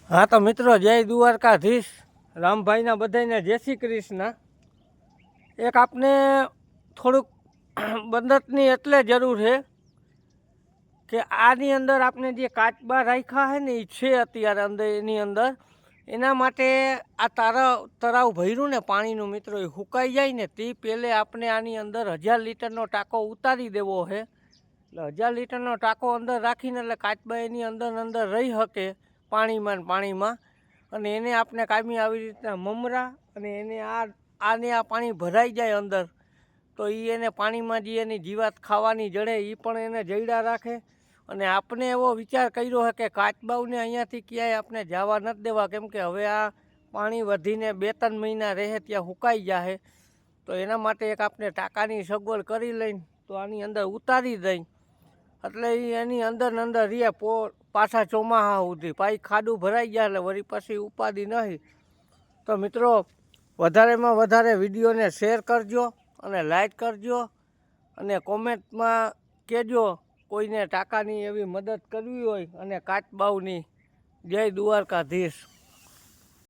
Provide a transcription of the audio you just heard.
हाँ तो मित्रों जय द्वारकाधीश रामभाईना बधाईने जय श्री कृष्ण। एक आपने थोड़ुंक बंदतनी एटले जरूर है कि आनी अंदर आपने जे काचबा राख्या है ने छे अत्यारे अंदर एनी अंदर एना माटे आ तराव भर्યું ने पाणीनुं मित्रों ए हुकाई जाय ने ते पहले आपने आनी अंदर 1000 लीटरनो टाँको उतारी देवो है। એટલે 1000 લીટરનો ટાંકો અંદર રાખીને એટલે કાચબા એની અંદર અંદર રહી શકે પાણીમાં ને પાણીમાં અને એને આપણે કાયમી આવી રીતના મમરા અને એને આને આ પાણી ભરાઈ જાય અંદર તો એને પાણીમાં જે એની જીવાત ખાવાની જડે એ પણ એને જડ્યા રાખે। અને આપણે એવો વિચાર કર્યો છે કે કાચબાઓને અહીંયાથી ક્યાંય આપણે જવા નથી દેવા, કેમ કે હવે આ પાણી વધીને 2-3 મહિના રહે ત્યાં સુકાઈ જાય, તો એના માટે એક આપણે ટાંકાની સગવડ કરી લઈને તો આની અંદર ઉતારી દઈ એટલે એની અંદર ને અંદર રહે પાછા ચોમાસા સુધી પાછી ખાડું ભરાઈ ગયા એટલે વળી પછી ઉપાધિ નહીં। તો મિત્રો વધારેમાં વધારે વિડીયોને શેર કરજો અને લાઈક કરજો અને કોમેન્ટમાં કહેજો કોઈને ટાંકાની એવી મદદ કરવી હોય અને કાચબાઓની। જય દ્વારકાધીશ।